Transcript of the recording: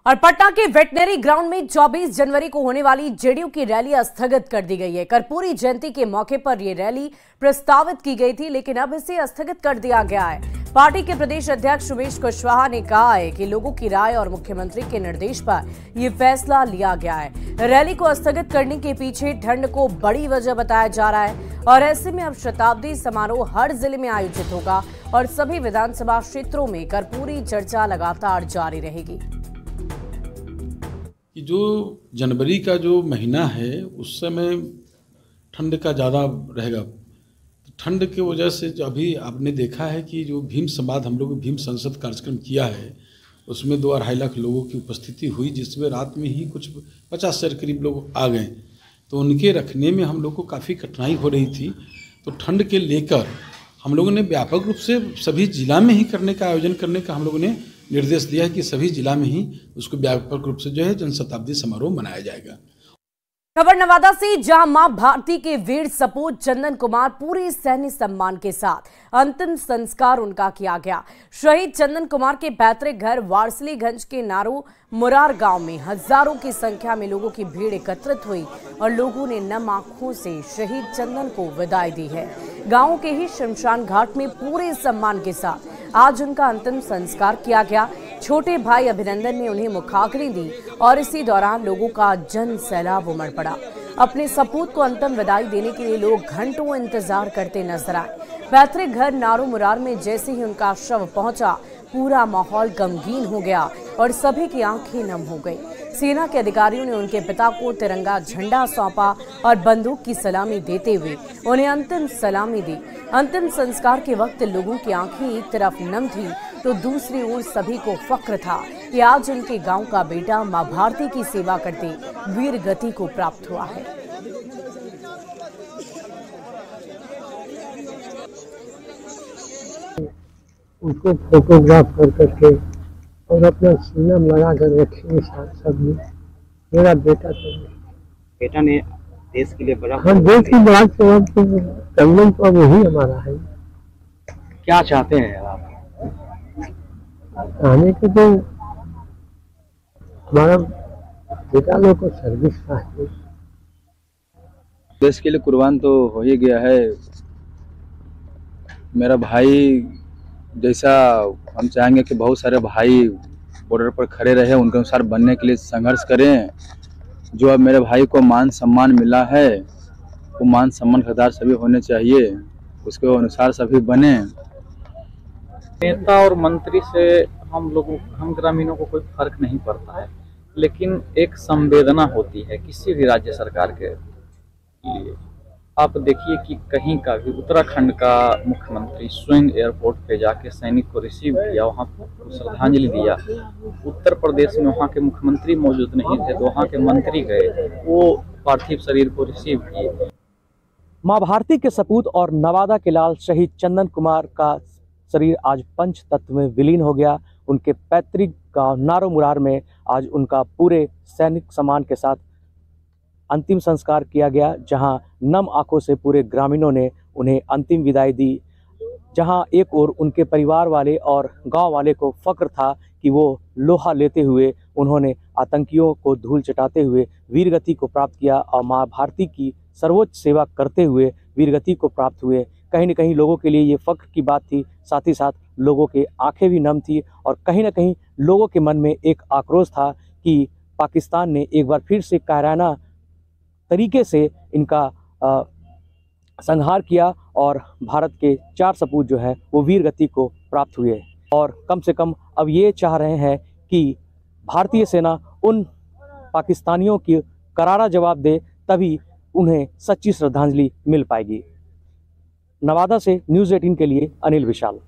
और पटना के veterinary ground में 24 जनवरी को होने वाली जेडीयू की रैली स्थगित कर दी गई है। कर्पूरी जयंती के मौके पर यह रैली प्रस्तावित की गई थी, लेकिन अब इसे स्थगित कर दिया गया है। पार्टी के प्रदेश अध्यक्ष उमेश कुशवाहा ने कहा है कि लोगों की राय और मुख्यमंत्री के निर्देश पर यह फैसला लिया गया है। रैली को स्थगित करने के पीछे ठंड को बड़ी वजह बताया जा रहा है और ऐसे में अब शताब्दी समारोह हर जिले में आयोजित होगा और सभी विधानसभा क्षेत्रों में कर्पूरी चर्चा लगातार जारी रहेगी। कि जो जनवरी का जो महीना है उस समय ठंड का ज़्यादा रहेगा। तो ठंड की वजह से जो अभी आपने देखा है कि जो भीम संवाद हम लोग भीम संसद कार्यक्रम किया है उसमें 2-2.5 लाख लोगों की उपस्थिति हुई, जिसमें रात में ही कुछ 50,000 करीब लोग आ गए। तो उनके रखने में हम लोग को काफ़ी कठिनाई हो रही थी। तो ठंड के लेकर हम लोगों ने व्यापक रूप से सभी जिला में ही करने का आयोजन करने का हम लोगों ने निर्देश दिया है कि सभी जिला में ही उसको व्यापक रूप से जो है जनशताब्दी समारोह मनाया जाएगा। खबर नवादा से, जहां मां भारती के वीर सपूत चंदन कुमार पूरे सैन्य सम्मान के साथ अंतिम संस्कार उनका किया गया। शहीद चंदन कुमार के पैतृक घर वारसलीगंज के नारू मुरार गांव में हजारों की संख्या में लोगों की भीड़ एकत्रित हुई और लोगों ने नम आंखों से शहीद चंदन को विदाई दी है। गांव के ही शमशान घाट में पूरे सम्मान के साथ आज उनका अंतिम संस्कार किया गया। छोटे भाई अभिनंदन ने उन्हें मुखाग्नि दी और इसी दौरान लोगों का जन सैलाब उमड़ पड़ा। अपने सपूत को अंतिम विदाई देने के लिए लोग घंटों इंतजार करते नजर आए। पैतृक घर नारू मुरार में जैसे ही उनका शव पहुंचा, पूरा माहौल गमगीन हो गया और सभी की आंखें नम हो गई। सेना के अधिकारियों ने उनके पिता को तिरंगा झंडा सौंपा और बंदूक की सलामी देते हुए उन्हें अंतिम सलामी दी। अंतिम संस्कार के वक्त लोगों की आंखें एक तरफ नम थी तो दूसरी ओर सभी को फख्र था कि आज उनके गांव का बेटा मां भारती की सेवा करते वीर गति को प्राप्त हुआ है। उसको फोटोग्राफ कर करके और अपना सीना में लगा कर रखेंगे सब लोग। मेरा बेटा ने देश के लिए बड़ा, हम देश की बड़ा सेवा करने तो वही हमारा है। क्या चाहते हैं आप? आने के तो हमारा बेटा लोग को सर्विस चाहिए। देश के लिए कुर्बान तो हो ही गया है। मेरा भाई जैसा हम चाहेंगे कि बहुत सारे भाई बॉर्डर पर खड़े रहे, उनके अनुसार बनने के लिए संघर्ष करें। जो अब मेरे भाई को मान सम्मान मिला है वो मान सम्मान हकदार सभी होने चाहिए, उसके अनुसार सभी बने। नेता और मंत्री से हम ग्रामीणों को कोई फर्क नहीं पड़ता है, लेकिन एक संवेदना होती है किसी भी राज्य सरकार के लिए। आप देखिए कि कहीं का भी उत्तराखंड का मुख्यमंत्री स्वयं एयरपोर्ट पे जाके सैनिक को रिसीव किया, वहाँ पर श्रद्धांजलि दिया। उत्तर प्रदेश में वहाँ के मुख्यमंत्री मौजूद नहीं थे तो वहाँ के मंत्री गए, वो पार्थिव शरीर को रिसीव किए। मां भारती के सपूत और नवादा के लाल शहीद चंदन कुमार का शरीर आज पंच तत्व में विलीन हो गया। उनके पैतृक गांव नारू मुरार में आज उनका पूरे सैनिक सम्मान के साथ अंतिम संस्कार किया गया, जहां नम आंखों से पूरे ग्रामीणों ने उन्हें अंतिम विदाई दी। जहां एक ओर उनके परिवार वाले और गांव वाले को फक्र था कि वो लोहा लेते हुए उन्होंने आतंकियों को धूल चटाते हुए वीरगति को प्राप्त किया और मां भारती की सर्वोच्च सेवा करते हुए वीरगति को प्राप्त हुए। कहीं न कहीं लोगों के लिए ये फख्र की बात थी, साथ ही साथ लोगों के आंखें भी नम थी और कहीं न कहीं लोगों के मन में एक आक्रोश था कि पाकिस्तान ने एक बार फिर से कायराना तरीके से इनका संहार किया और भारत के 4 सपूत जो है वो वीर गति को प्राप्त हुए। और कम से कम अब ये चाह रहे हैं कि भारतीय सेना उन पाकिस्तानियों की करारा जवाब दे, तभी उन्हें सच्ची श्रद्धांजलि मिल पाएगी। नवादा से न्यूज़ 18 के लिए अनिल विशाल।